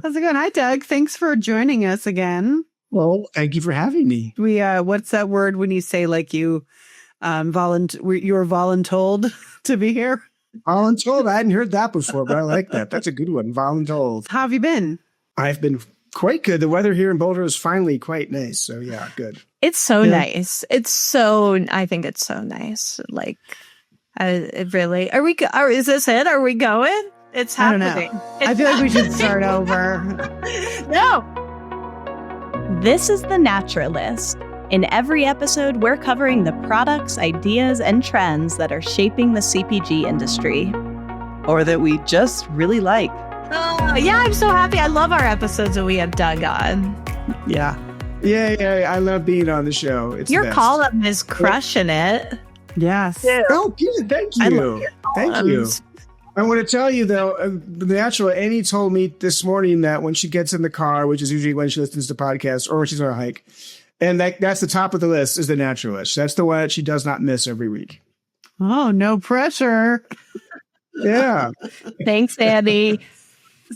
How's it going? Hi, Doug. Thanks for joining us again. Well, thank you for having me. We what's that word when you say like you were voluntold to be here? Voluntold. I hadn't heard that before, but I like that. That's a good one. Voluntold. How have you been? I've been quite good. The weather here in Boulder is finally quite nice. So yeah, good. It's so nice. I think it's so nice. Like, it really, is this it? Are we going? It's happening. I don't know. I feel like we should start over. No. This is The Naturalist. In every episode, we're covering the products, ideas, and trends that are shaping the CPG industry. Or that we just really like. Oh, yeah, I'm so happy. I love our episodes that we have Doug on. Yeah. Yeah. I love being on the show. It's your column is crushing it. Yes. Yeah. Oh, good. Thank you. Thank you. I want to tell you, though, the natural Annie told me this morning that when she gets in the car, which is usually when she listens to podcasts or when she's on a hike, and that's the top of the list is the naturalist. That's the one that she does not miss every week. Oh, no pressure. Yeah. Thanks, Annie.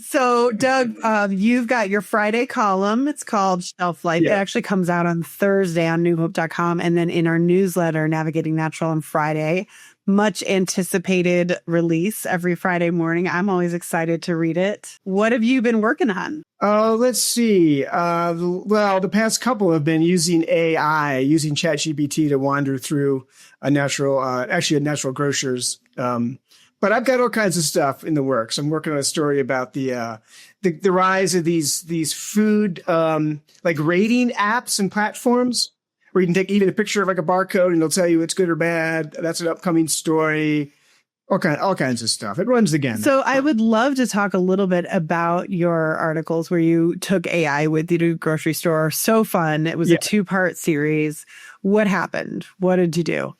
So, Doug, you've got your Friday column. It's called Shelf Life. Yeah. It actually comes out on Thursday on newhope.com. And then in our newsletter, Navigating Natural on Friday, much anticipated release every Friday morning. I'm always excited to read it. What have you been working on? Let's see. Well, the past couple have been using AI, using ChatGPT to wander through a Natural Grocers. But I've got all kinds of stuff in the works. I'm working on a story about the rise of these food like rating apps and platforms where you can take even a picture of like a barcode and it'll tell you it's good or bad. That's an upcoming story. All kinds of stuff. It runs the gamut. So I would love to talk a little bit about your articles where you took AI with you to the grocery store. So fun. It was a 2-part series. What happened? What did you do?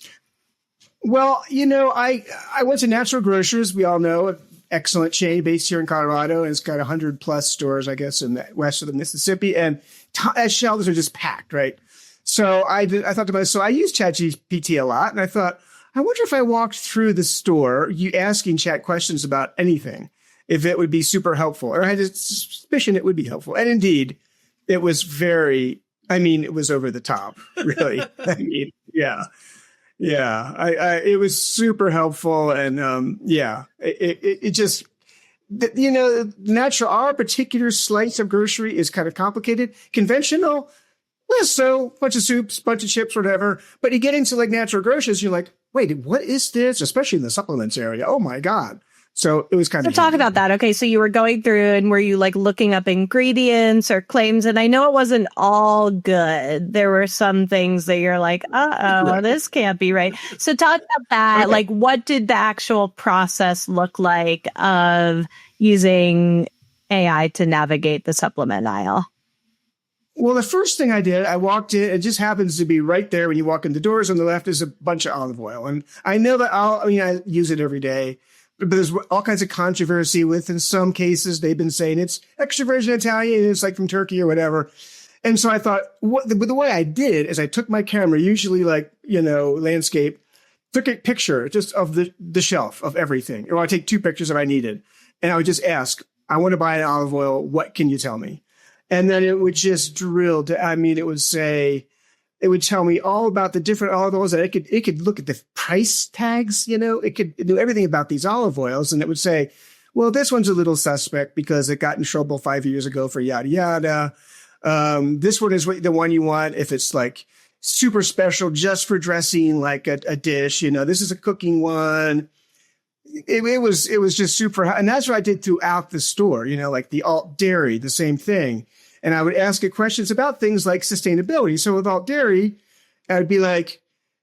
Well, I went to Natural Grocers. We all know, an excellent chain based here in Colorado. And it's got 100+ stores, I guess, in the west of the Mississippi. And shelves are just packed, right? So I thought to myself, so I use ChatGPT a lot. And I thought, I wonder if I walked through the store, you asking Chat questions about anything, if it would be super helpful. Or I had a suspicion it would be helpful. And indeed, it was it was over the top, really. Yeah. It was super helpful. And it just, natural, our particular slice of grocery is kind of complicated. Conventional, less so, bunch of soups, bunch of chips, whatever. But you get into like Natural Grocers, you're like, wait, what is this? Especially in the supplements area. Oh my God. So it was kind of. So talk about that. Okay. So you were going through and were you like looking up ingredients or claims? And I know it wasn't all good. There were some things that you're like, this can't be right. So talk about that. Okay. Like, what did the actual process look like of using AI to navigate the supplement aisle? Well, the first thing I did, I walked in. It just happens to be right there when you walk in the doors. On the left is a bunch of olive oil. And I know that I use it every day. But there's all kinds of controversy with, in some cases, they've been saying it's extra virgin Italian, it's like from Turkey or whatever. And so I thought, the way I did it is I took my camera, usually like, landscape, took a picture just of the shelf of everything. Or I take 2 pictures if I needed. And I would just ask, I want to buy an olive oil. What can you tell me? And then it would just drill it would tell me all about the different olive oils, and it could look at the price tags, it could do everything about these olive oils. And it would say, well, this one's a little suspect because it got in trouble 5 years ago for yada, yada. This one is the one you want if it's like super special just for dressing like a dish. This is a cooking one. It was just super. And that's what I did throughout the store, like the alt dairy, the same thing. And I would ask it questions about things like sustainability. So with alt dairy, I'd be like,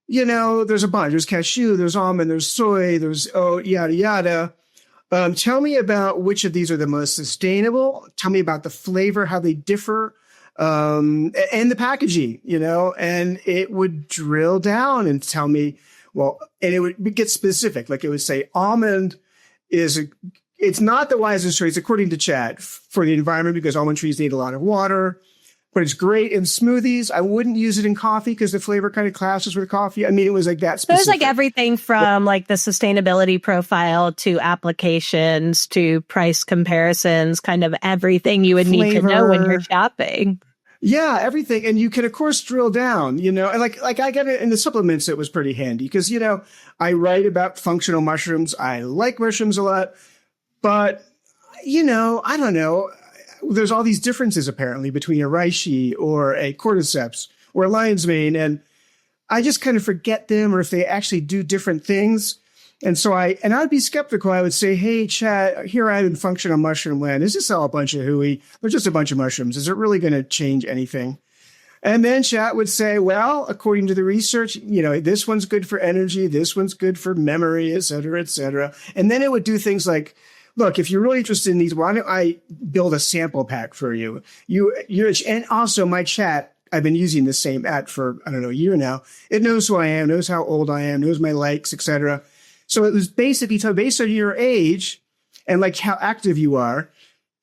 there's a bunch. There's cashew, there's almond, there's soy, there's yada, yada. Tell me about which of these are the most sustainable. Tell me about the flavor, how they differ, and the packaging, and it would drill down and tell me, and it would get specific. Like it would say almond it's not the wisest choice, according to Chat, for the environment because almond trees need a lot of water. but it's great in smoothies. I wouldn't use it in coffee because the flavor kind of clashes with coffee. I mean, it was like that specific. So it's like everything from like the sustainability profile to applications to price comparisons, kind of everything you would need to know when you're shopping. Yeah, everything. And you can, of course, drill down, and like I get it in the supplements. It was pretty handy because, I write about functional mushrooms. I like mushrooms a lot, but, I don't know. There's all these differences apparently between a reishi or a cordyceps or a lion's mane. And I just kind of forget them or if they actually do different things. And so I'd be skeptical. I would say, hey, chat, here I am in functional mushroom land. Is this all a bunch of hooey? They're just a bunch of mushrooms. Is it really going to change anything? And then chat would say, well, according to the research, this one's good for energy. This one's good for memory, et cetera, et cetera. And then it would do things like, look, if you're really interested in these, why don't I build a sample pack for you? And also my chat, I've been using the same app for, I don't know, a year now. It knows who I am, knows how old I am, knows my likes, et cetera. So it was basically based on your age and like how active you are.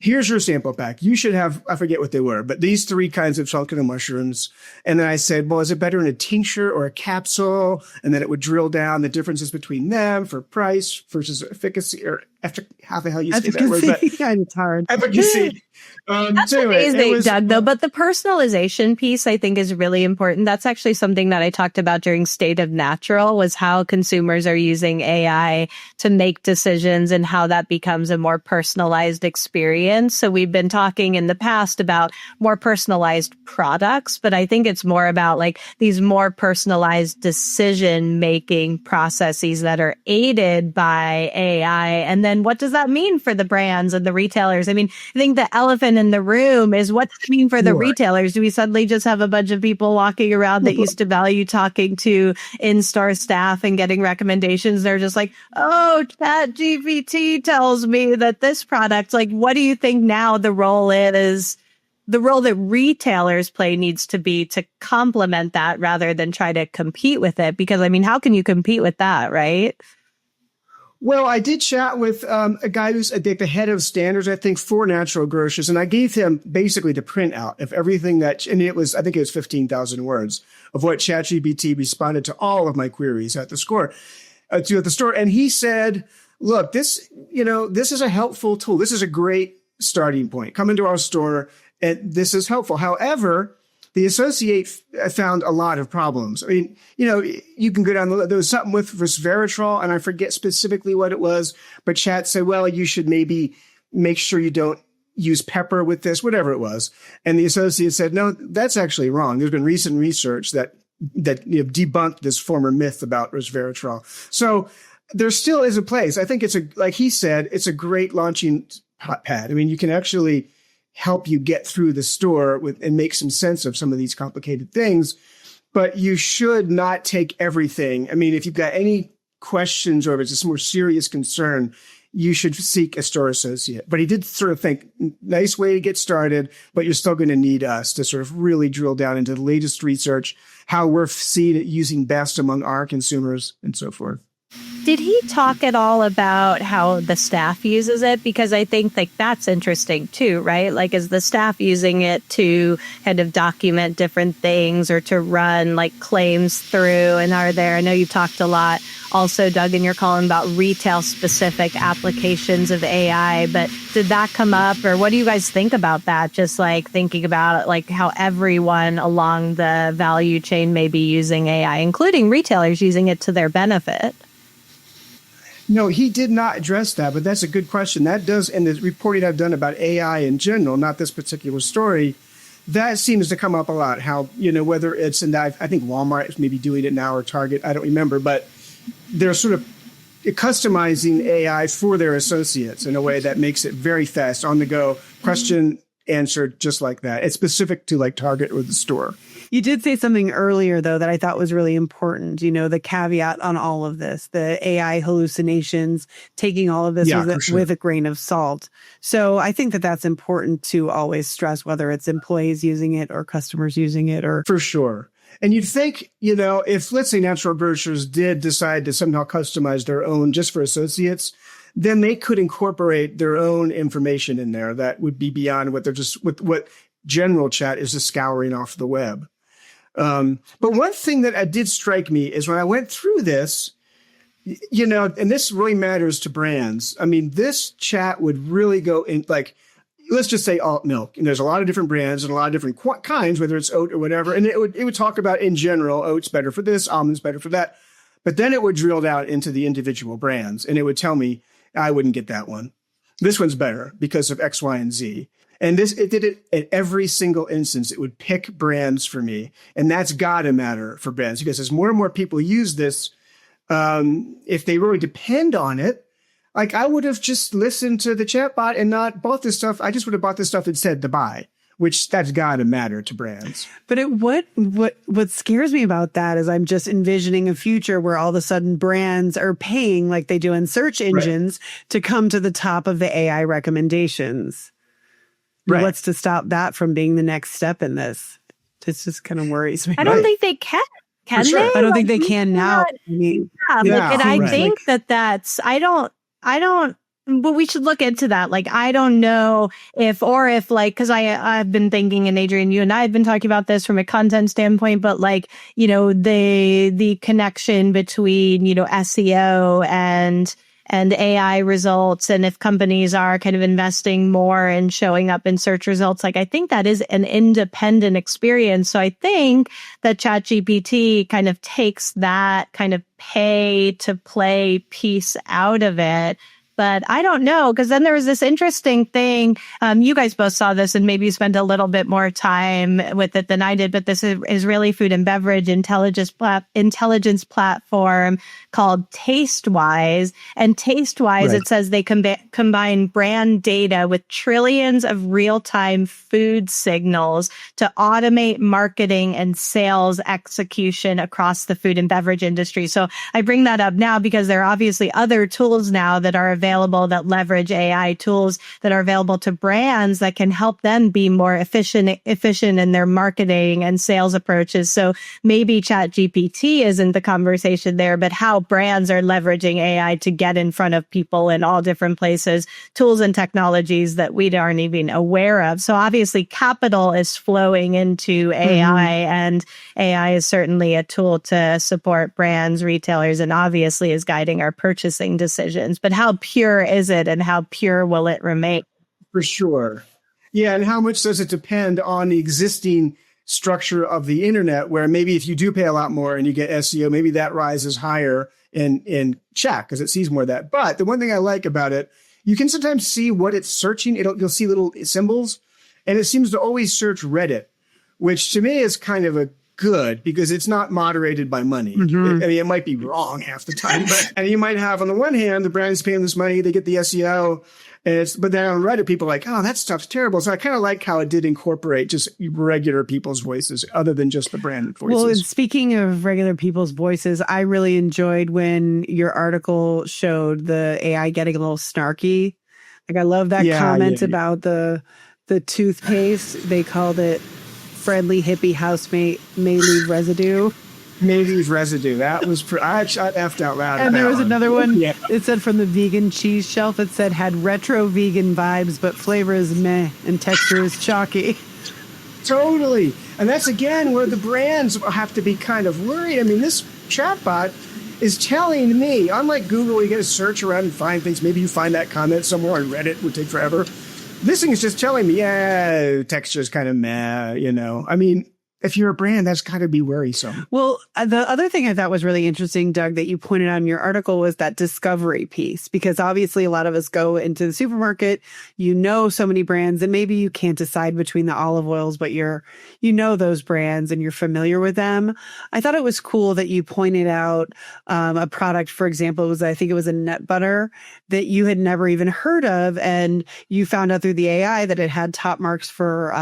Here's your sample pack. You should have, I forget what they were, but these 3 kinds of functional mushrooms. And then I said, well, is it better in a tincture or a capsule? And then it would drill down the differences between them for price versus efficacy, or after how the hell you say that word, but it's hard. Efficacy. That's amazing, Doug, though. But the personalization piece, I think, is really important. That's actually something that I talked about during State of Natural, was how consumers are using AI to make decisions and how that becomes a more personalized experience. So we've been talking in the past about more personalized products, but I think it's more about like these more personalized decision-making processes that are aided by AI. And then what does that mean for the brands and the retailers? I mean, I think the elephant in the room is what's it mean for the retailers? Do we suddenly just have a bunch of people walking around that used to value talking to in-store staff and getting recommendations? They're just like, oh, ChatGPT tells me that this product, like, what do you think now the role is? The role that retailers play needs to be to complement that rather than try to compete with it. Because, I mean, how can you compete with that, right? Well, I did chat with a guy who's the head of standards, I think, for Natural Grocers, and I gave him basically the printout of everything that, and I think it was 15,000 words of what ChatGPT responded to all of my queries at the store. And he said, look, this is a helpful tool. This is a great starting point. Come into our store, and this is helpful. However, the associate found a lot of problems. I mean, you can go down there was something with resveratrol, and I forget specifically what it was, but chat said, well, you should maybe make sure you don't use pepper with this, whatever it was. And the associate said, no, that's actually wrong. There's been recent research that debunked this former myth about resveratrol. So there still is a place. I think like he said, it's a great launching pad. I mean, you can actually help you get through the store and make some sense of some of these complicated things, but you should not take everything. I mean, if you've got any questions or if it's a more serious concern, you should seek a store associate. But he did sort of think, nice way to get started, but you're still going to need us to sort of really drill down into the latest research, how we're seeing it using best among our consumers and so forth. Did he talk at all about how the staff uses it? Because I think like that's interesting too, right? Like, is the staff using it to kind of document different things or to run like claims through? And I know you've talked a lot also, Doug, in your column about retail specific applications of AI, but did that come up, or what do you guys think about that? Just like thinking about like how everyone along the value chain may be using AI, including retailers using it to their benefit. No, he did not address that, but that's a good question. That does, in the reporting I've done about AI in general, not this particular story, that seems to come up a lot. How, whether it's I think Walmart is maybe doing it now or Target, I don't remember, but they're sort of customizing AI for their associates in a way that makes it very fast, on the go, question answered just like that. It's specific to like Target or the store. You did say something earlier, though, that I thought was really important. The caveat on all of this, the AI hallucinations, taking all of this with a grain of salt. So I think that that's important to always stress, whether it's employees using it or customers using it. Or for sure. And you'd think, if, let's say, Natural Grocers did decide to somehow customize their own just for associates, then they could incorporate their own information in there that would be beyond what they're just what general chat is just scouring off the web. But one thing that did strike me is when I went through this, you know, and this really matters to brands. I mean, this chat would really go in, like, let's just say alt milk. And there's a lot of different brands and a lot of different kinds, whether it's oat or whatever. And it would talk about in general, oat's better for this, almond's better for that. But then it would drill down into the individual brands and it would tell me, I wouldn't get that one. This one's better because of X, Y, and Z. And it did it at every single instance. It would pick brands for me. And that's got to matter for brands because as more and more people use this, if they really depend on it, like I would have just listened to the chatbot and not bought this stuff. I just would have bought this stuff instead to buy, which that's got to matter to brands. But what scares me about that is I'm just envisioning a future where all of a sudden brands are paying like they do in search engines to come to the top of the AI recommendations. Right. What's to stop that from being the next step in this? This just kind of worries me. I don't think they can. Can sure. they? I don't think they can now. I mean, and I think that's, I don't, but we should look into that. Like, I don't know if like, cause I've been thinking, and Adrienne, you and I have been talking about this from a content standpoint, but like, you know, the connection between, you know, SEO and AI results, and if companies are kind of investing more in showing up in search results, like I think that is an independent experience. So I think that ChatGPT kind of takes that kind of pay to play piece out of it. But I don't know, because then there was this interesting thing. You guys both saw this and maybe spent a little bit more time with it than I did. But this Israeli food and beverage intelligence platform called Tastewise. And Tastewise, it says they combine brand data with trillions of real-time food signals to automate marketing and sales execution across the food and beverage industry. So I bring that up now because there are obviously other tools now that are available that leverage AI tools that are available to brands that can help them be more efficient in their marketing and sales approaches. So maybe ChatGPT isn't the conversation there, but how brands are leveraging AI to get in front of people in all different places, tools and technologies that we aren't even aware of. So obviously capital is flowing into AI, and AI is certainly a tool to support brands, retailers, and obviously is guiding our purchasing decisions. But how pure is it, and how pure will it remain? For sure. Yeah. And how much does it depend on the existing structure of the internet, where maybe if you do pay a lot more and you get SEO, maybe that rises higher in chat because it sees more of that. But the one thing I like about it, you can sometimes see what it's searching. You'll see little symbols, and it seems to always search Reddit, which to me is kind of a good because it's not moderated by money. I mean, it might be wrong half the time, and you might have on the one hand, the brand is paying this money, they get the SEO, but then on Reddit, people are like, oh, that stuff's terrible. So I kind of like how it did incorporate just regular people's voices other than just the brand voices. Well, and speaking of regular people's voices, I really enjoyed when your article showed the AI getting a little snarky. Like, I love that comment about the toothpaste. They called it friendly hippie housemate may leave residue. May leave residue. That was I effed out loud. And there was another one. Yeah. It said from the vegan cheese shelf. It said had retro vegan vibes, but flavor is meh and texture is chalky. Totally. And that's again where the brands have to be kind of worried. I mean, this chatbot is telling me, unlike Google, you get to search around and find things. Maybe you find that comment somewhere on Reddit. It would take forever. This thing is just telling me, yeah, texture's kind of meh, you know. I mean, if you're a brand, that's got to be worrisome. Well, the other thing I thought was really interesting, Doug, that you pointed out in your article was that discovery piece, because obviously a lot of us go into the supermarket, you know, so many brands, and maybe you can't decide between the olive oils, but you know those brands and you're familiar with them. I thought it was cool that you pointed out a product, for example, I think it was a nut butter that you had never even heard of. And you found out through the AI that it had top marks for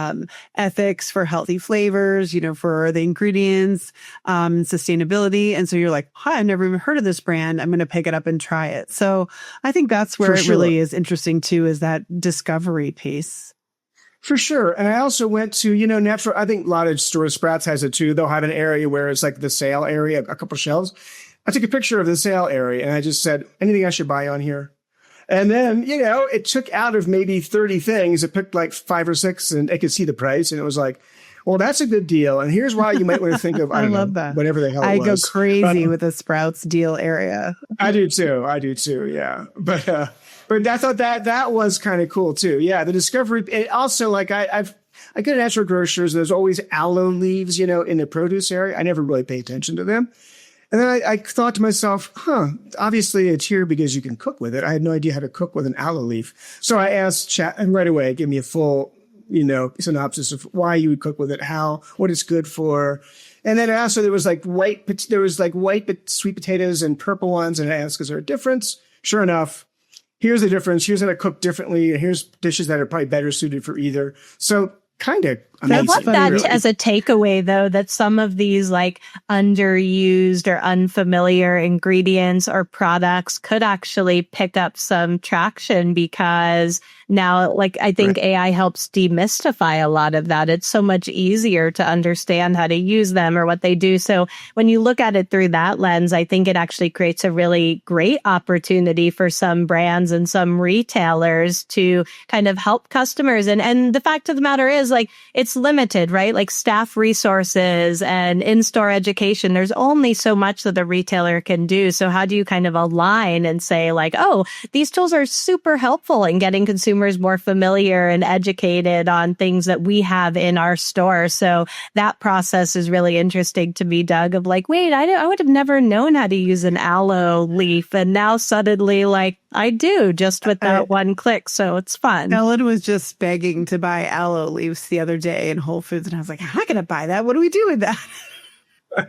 ethics, for healthy flavors, you know, for the ingredients, sustainability. And so you're like, hi, I've never even heard of this brand. I'm going to pick it up and try it. So I think that's where it really is interesting too, is that discovery piece. For sure. And I also went to, you know, natural, I think a lot of stores, Sprouts has it too. They'll have an area where it's like the sale area, a couple shelves. I took a picture of the sale area and I just said, anything I should buy on here? And then, it took out of maybe 30 things, it picked like 5 or 6 and it could see the price. And it was like, well, that's a good deal. And here's why you might want to think of, I love that. Whatever the hell it was. I go crazy with the Sprouts deal area. I do too. Yeah. But I thought that was kind of cool too. Yeah. The discovery, it also like I go to Natural Grocers. There's always aloe leaves, in the produce area. I never really pay attention to them. And then I thought to myself, obviously it's here because you can cook with it. I had no idea how to cook with an aloe leaf. So I asked chat, and right away it gave me a full, synopsis of why you would cook with it, what it's good for. And then also there was like white sweet potatoes and purple ones. And I asked, is there a difference? Sure enough, here's the difference. Here's how to cook differently. And here's dishes that are probably better suited for either. So kind of amazing. I love that as a takeaway, though, that some of these like underused or unfamiliar ingredients or products could actually pick up some traction because now, like, I think AI helps demystify a lot of that. It's so much easier to understand how to use them or what they do. So when you look at it through that lens, I think it actually creates a really great opportunity for some brands and some retailers to kind of help customers. And the fact of the matter is, like, it's limited, right? Like staff resources and in-store education. There's only so much that the retailer can do. So how do you kind of align and say like, oh, these tools are super helpful in getting consumers more familiar and educated on things that we have in our store. So that process is really interesting to me, Doug, of like, wait, I would have never known how to use an aloe leaf. And now suddenly, like, I do just with that one click. So it's fun. Ellen was just begging to buy aloe leaves the other day in Whole Foods. And I was like, I'm not going to buy that. What do we do with that?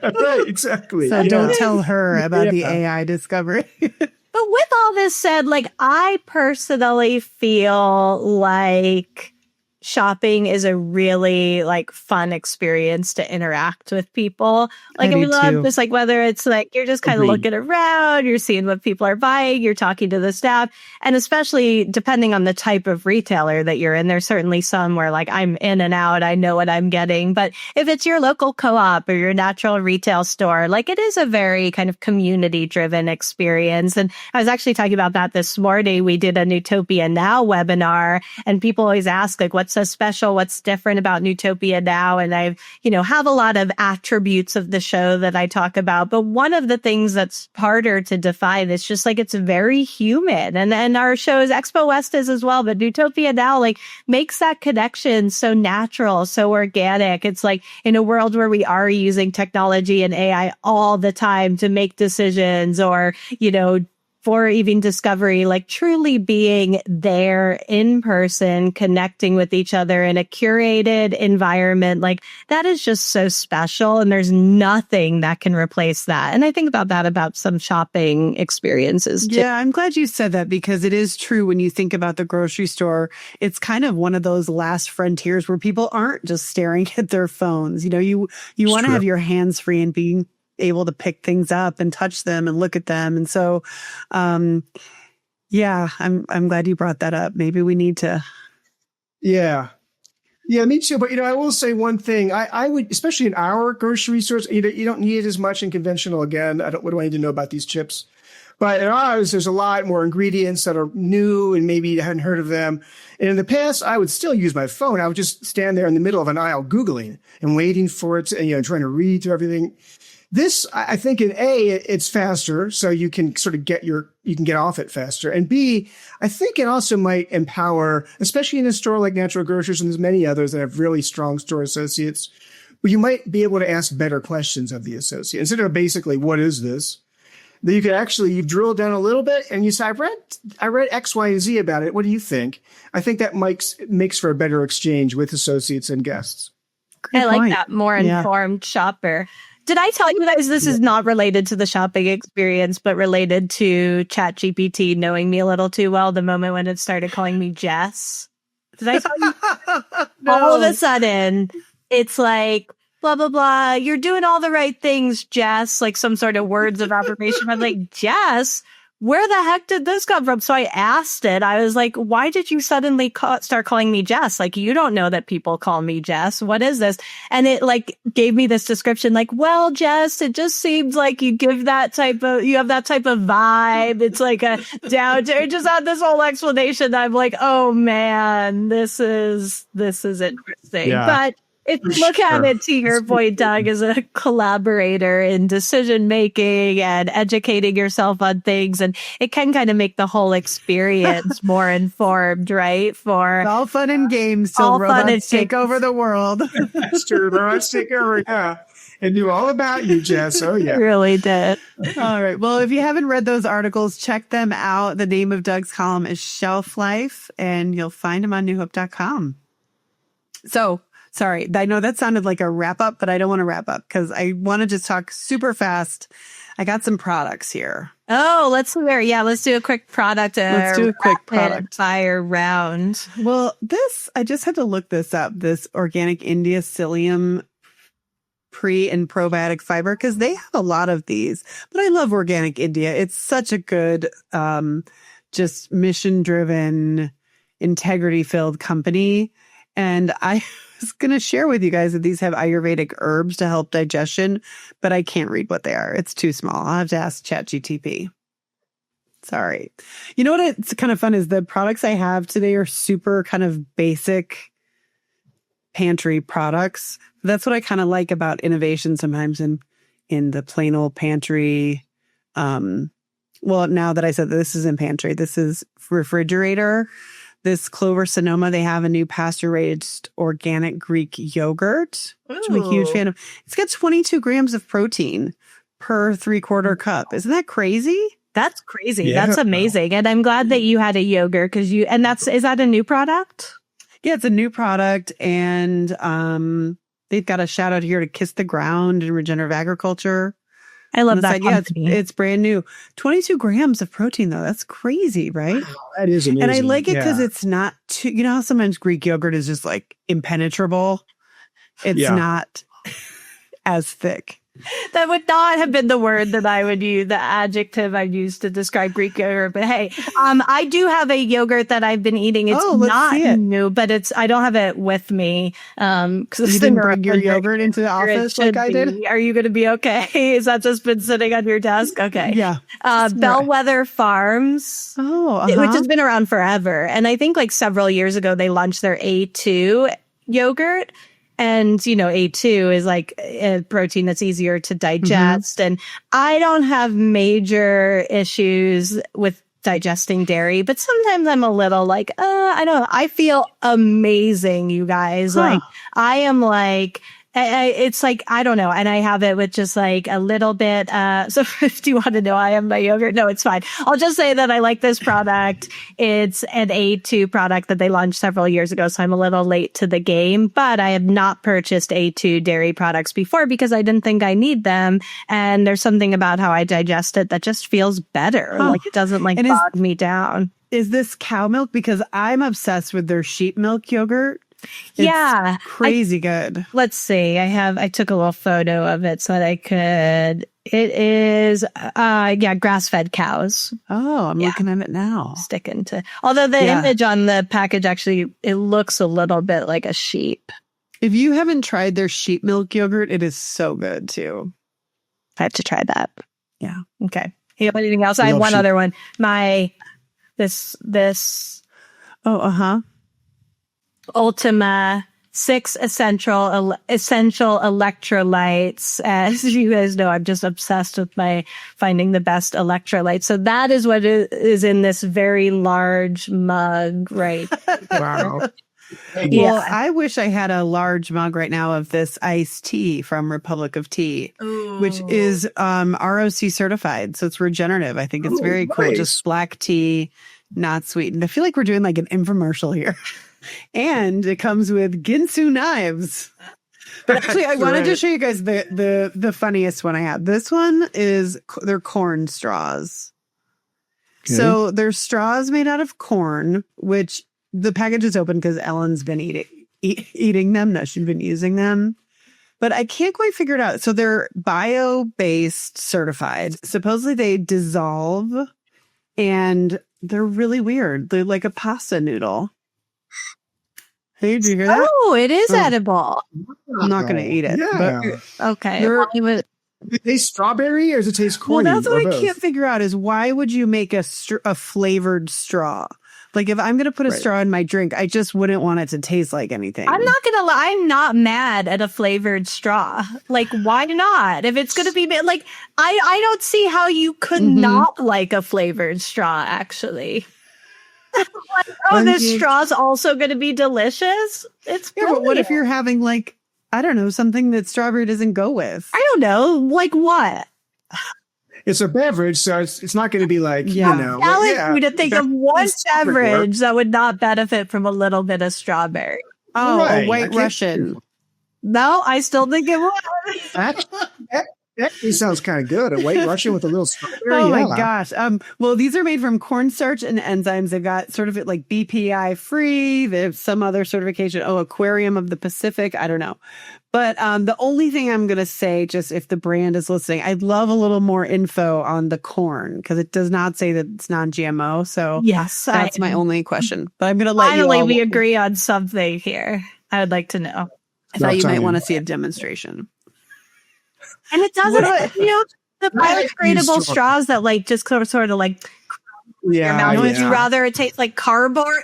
Right, exactly. So don't tell her about the AI discovery. But with all this said, like, I personally feel like shopping is a really like fun experience to interact with people. Like, I love this, like, whether it's like you're just kind of looking around, you're seeing what people are buying, you're talking to the staff, and especially depending on the type of retailer that you're in. There's certainly some where like I'm in and out, I know what I'm getting. But if it's your local co-op or your natural retail store, like, it is a very kind of community driven experience. And I was actually talking about that this morning. We did a Newtopia Now webinar, and people always ask like, what's so special, what's different about Newtopia Now? And I, have a lot of attributes of the show that I talk about. But one of the things that's harder to define is just like, it's very human. And our shows, Expo West is as well, but Newtopia Now like makes that connection so natural, so organic. It's like in a world where we are using technology and AI all the time to make decisions or, for even discovery, like truly being there in person, connecting with each other in a curated environment, like that is just so special. And there's nothing that can replace that. And I think about that about some shopping experiences too. Yeah, I'm glad you said that because it is true when you think about the grocery store. It's kind of one of those last frontiers where people aren't just staring at their phones. You want to have your hands free and being able to pick things up and touch them and look at them. And so, I'm glad you brought that up. Maybe we need to. Yeah, me too. But, I will say one thing. I would, especially in our grocery stores, you don't need as much in conventional. Again, what do I need to know about these chips? But in ours, there's a lot more ingredients that are new and maybe you hadn't heard of them. And in the past, I would still use my phone. I would just stand there in the middle of an aisle Googling and waiting for it and, trying to read through everything. This, I think in A, it's faster, so you can sort of you can get off it faster. And B, I think it also might empower, especially in a store like Natural Grocers, and there's many others that have really strong store associates, where you might be able to ask better questions of the associate. Instead of basically, what is this? Then you can actually, you drill down a little bit and you say, I read X, Y, and Z about it. What do you think? I think that makes for a better exchange with associates and guests. I like that more informed shopper. Did I tell you guys this is not related to the shopping experience, but related to ChatGPT knowing me a little too well the moment when it started calling me Jess? Did I tell you? No. All of a sudden, it's like, blah, blah, blah. You're doing all the right things, Jess. Like some sort of words of affirmation. I'm like, Jess? where the heck did this come from? So I asked it. I was like, why did you suddenly start calling me Jess? Like, you don't know that people call me Jess. What is this? And it like gave me this description like, well, Jess, it just seems like you have that type of vibe. It's like a down to, it just had this whole explanation. I'm like, oh man, this is interesting. Yeah. But look at it, to your point, Doug, as a collaborator in decision making and educating yourself on things, and it can kind of make the whole experience more informed, right? It's all fun and games till robots take over the world. That's true. Robots take over, yeah. And knew all about you, Jess. Oh, yeah. It really did. All right. Well, if you haven't read those articles, check them out. The name of Doug's column is Shelf Life, and you'll find them on newhope.com. So, sorry, I know that sounded like a wrap up, but I don't want to wrap up because I want to just talk super fast. I got some products here. Oh, let's do a quick product. Let's do a quick product fire round. Well, I just had to look this up. This organic India psyllium pre and probiotic fiber, because they have a lot of these. But I love Organic India. It's such a good, just mission driven, integrity filled company. And I was going to share with you guys that these have Ayurvedic herbs to help digestion, but I can't read what they are. It's too small. I'll have to ask ChatGPT. Sorry. You know what? It's kind of fun is the products I have today are super kind of basic pantry products. That's what I kind of like about innovation sometimes in the plain old pantry. Well, now that I said that this is in pantry, this is refrigerator. This Clover Sonoma, they have a new pasture-raised organic Greek yogurt, which I'm a huge fan of. It's got 22 grams of protein per 3/4 cup. Isn't that crazy? That's crazy. Yeah. That's amazing. And I'm glad that you had a yogurt is that a new product? Yeah, it's a new product. And they've got a shout out here to Kiss the Ground and Regenerative Agriculture. I love that. Yeah, it's brand new. 22 grams of protein, though. That's crazy, right? Wow, that is amazing. And I like it because it's not too, you know how sometimes Greek yogurt is just like impenetrable? It's not as thick. That would not have been the word that I would use, the adjective I'd use to describe Greek yogurt. But hey, I do have a yogurt that I've been eating. It's not new, but I don't have it with me. You didn't bring your yogurt into the office like I did? Are you going to be okay? Is that just been sitting on your desk? Okay. Yeah. Bellwether Farms, which has been around forever. And I think like several years ago, they launched their A2 yogurt. And, you know, A2 is like a protein that's easier to digest. And I don't have major issues with digesting dairy, but sometimes I'm a little like, I don't know. I feel amazing, you guys. Like, I am like, it's like, I don't know. And I have it with just like a little bit. So if you want to know, I have my yogurt. No, it's fine. I'll just say that I like this product. It's an A2 product that they launched several years ago. So I'm a little late to the game, but I have not purchased A2 dairy products before because I didn't think I need them. And there's something about how I digest it that just feels better. Like it doesn't like bog me down. Is this cow milk? Because I'm obsessed with their sheep milk yogurt. It's crazy good. Let's see. I took a little photo of it so that I could. It is, grass-fed cows. Oh, I'm looking at it now. Sticking to, although the image on the package actually, it looks a little bit like a sheep. If you haven't tried their sheep milk yogurt, it is so good too. I have to try that. Yeah. Okay. You have anything else? I have one other one. Ultima 6 essential electrolytes. As you guys know, I'm just obsessed with finding the best electrolytes. So that is what is in this very large mug, right? Wow. Well, I wish I had a large mug right now of this iced tea from Republic of Tea, which is ROC certified. So it's regenerative. I think it's very cool. Just black tea, not sweetened. I feel like we're doing like an infomercial here. And it comes with Ginsu knives. But actually, I wanted to show you guys the funniest one I had. This one is they're corn straws. Okay. So they're straws made out of corn, which the package is open because Ellen's been eating them. No, she's been using them. But I can't quite figure it out. So they're bio-based certified. Supposedly they dissolve and they're really weird. They're like a pasta noodle. Hey, did you hear that? Oh, it is edible. I'm not going to eat it. Yeah. But Okay. Well, Does it taste strawberry or does it taste corny? that's what or I both? can't figure out is why would you make a flavored straw? Like if I'm going to put a Right. straw in my drink, I just wouldn't want it to taste like anything. I'm not gonna lie. I'm not mad at a flavored straw. Like, why not? If it's gonna be like, I don't see how you could not like a flavored straw. Actually, like, oh, this straw's also gonna be delicious. It's Yeah, but what if brilliant. you're having like, I don't know, something that strawberry doesn't go with? I don't know, like what? It's a beverage, so it's not going to be like, Yeah. you know. Challenge you to think of one Strawberry beverage that would not benefit from a little bit of strawberry. Oh, Right. a I white can't- Russian. No, I still think it would. That actually sounds kind of good. A white Russian with a little strawberry. Oh my yeah. gosh. Well, these are made from cornstarch and enzymes. They've got sort of it like BPI free. They have some other certification. Oh, Aquarium of the Pacific. I don't know. But the only thing I'm going to say, just if the brand is listening, I'd love a little more info on the corn because it does not say that it's non-GMO. So Yes, that's my only question. But I'm going to let finally you all. we agree on something here. I would like to know. I thought you might Tell want me. to see a demonstration. And it doesn't, the What I biodegradable use straws that like just sort of like your Yeah. mouth. Would you yeah. rather it taste like cardboard?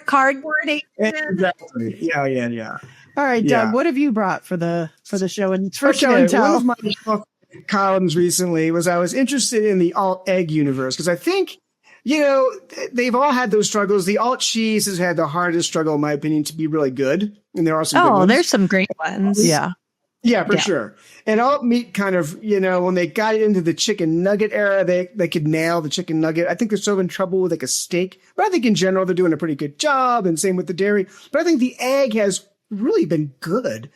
Exactly. Yeah. All right, Doug, Yeah. what have you brought for the show and for show Okay, and one tell? of my columns recently was I was interested in the alt egg universe because I think, they've all had those struggles. The alt cheese has had the hardest struggle, in my opinion, to be really good. And there are some good Oh, ones. there's some great ones. Yeah. Yeah, for Yeah. sure. And alt meat kind of, when they got into the chicken nugget era, they could nail the chicken nugget. I think they're sort of in trouble with like a steak, but I think in general they're doing a pretty good job, and same with the dairy. But I think the egg has really been good.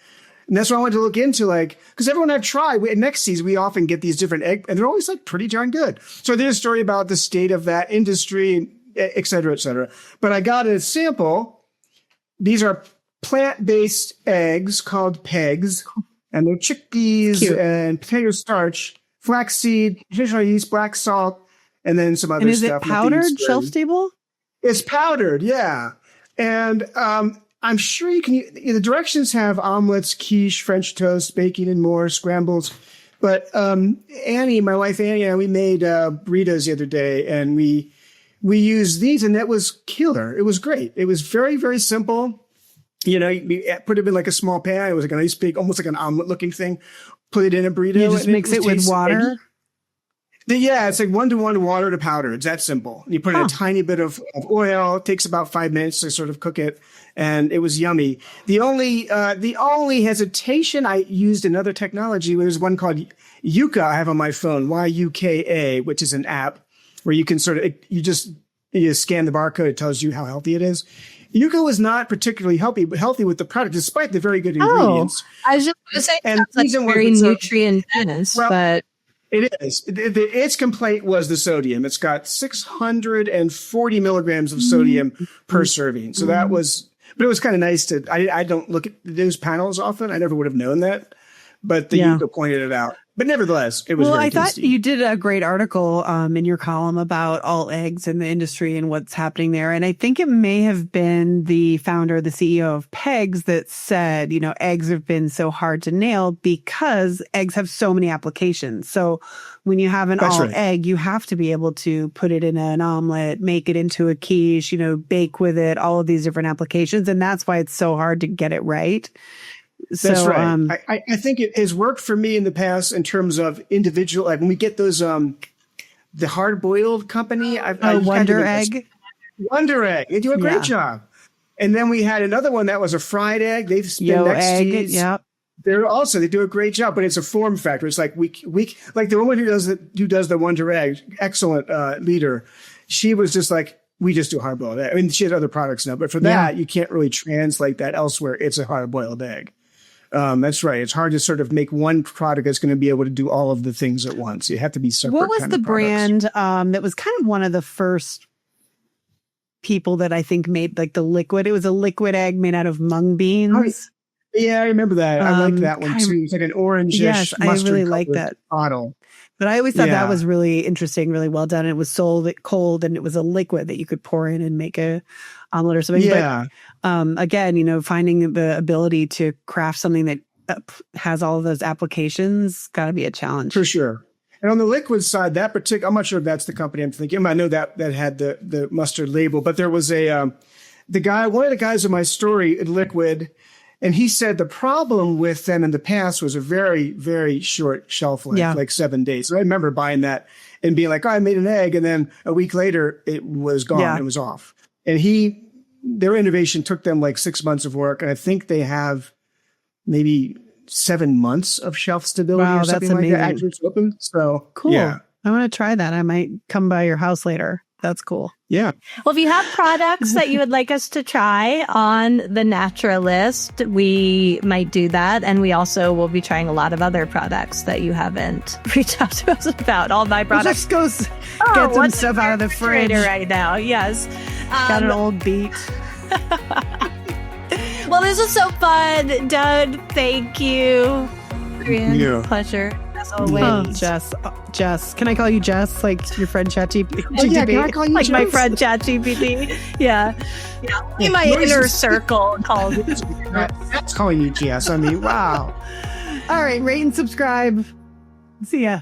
And that's what I wanted to look into, because everyone I've tried, next season, we often get these different egg, and they're always pretty darn good. So I did a story about the state of that industry, et cetera, et cetera. But I got a sample. These are plant-based eggs called pegs. And they're chickpeas Cute. and potato starch, flaxseed, nutritional yeast, black salt, and then some other And is it stuff. powdered, shelf stable? It's powdered, yeah. And I'm sure you can. The directions have omelets, quiche, French toast, baking, and more, scrambles. But Annie, my wife Annie, and I, we made burritos the other day, and we used these, and that was killer. It was great. It was very, very simple. You put it in like a small pan. It was like a nice big, almost like an omelet looking thing. Put it in a burrito. You just and mix it with tastes water? eggy. Yeah, it's like 1-to-1 water to powder. It's that simple. And you put in a tiny bit of oil. It takes about 5 minutes to sort of cook it. And it was yummy. The only hesitation, I used another technology. There's one called Yuka I have on my phone, Yuka, which is an app where you can you scan the barcode. It tells you how healthy it is. Yuka was not particularly healthy with the product, despite the very good ingredients. I was just going to say, And it sounds like season very was- nutrient dense, Well, but It is. Its complaint was the sodium. It's got 640 milligrams of sodium per serving. So that was, but it was kind of nice to, I don't look at the news panels often. I never would have known that, but the Yuka pointed it out. But nevertheless, it was very I thought tasty. you did a great article in your column about all eggs in the industry and what's happening there. And I think it may have been the founder, the CEO of Pegs that said, eggs have been so hard to nail because eggs have so many applications. So when you have an egg, you have to be able to put it in an omelet, make it into a quiche, bake with it, all of these different applications. And that's why it's so hard to get it right. That's right. I think it has worked for me in the past in terms of individual, like when we get those, the hard boiled company. Wonder Egg. Wonder Egg. They do a great job. And then we had another one that was a fried egg. They've been next cheese. Yep. They do a great job, but it's a form factor. It's like we like the woman who does the Wonder Egg, excellent leader. She was just like, we just do hard boiled egg. I mean, she has other products now, but for that, you can't really translate that elsewhere. It's a hard boiled egg. That's right. It's hard to sort of make one product that's going to be able to do all of the things at once. You have to be separate. What was the brand that was kind of one of the first people that I think made like the liquid? It was a liquid egg made out of mung beans. Yeah, I remember that. I like that one too. It's like an orange. Yes, I really like that bottle. But I always thought that was really interesting, really well done. It was sold cold, and it was a liquid that you could pour in and make a omelet or something. Yeah. But again, finding the ability to craft something that has all of those applications got to be a challenge for sure. And on the liquid side, that particular, I'm not sure if that's the company I'm thinking. I know that had the mustard label, but there was one of the guys in my story at Liquid, and he said the problem with them in the past was a very, very short shelf life, like 7 days. So I remember buying that and being like, oh, I made an egg. And then a week later, it was gone. Yeah. It was off. And their innovation took them like 6 months of work. And I think they have maybe 7 months of shelf stability or something like that after it's open. So cool. Yeah. I want to try that. I might come by your house later. That's cool. Yeah. Well, if you have products that you would like us to try on the Naturalist, we might do that. And we also will be trying a lot of other products that you haven't reached out to us about. All my products. We'll just go get some stuff out of the fridge right now. Yes. Got an old beet. Well, this was so fun, Doug. Thank you. Yeah. Pleasure. As always. Oh, Jess. Can I call you Jess? Like your friend ChatGPT? Oh, yeah, can I call you like Jess? My friend ChatGPT. Yeah. In my inner circle called. That's calling you Jess. I mean, wow. All right. Rate and subscribe. See ya.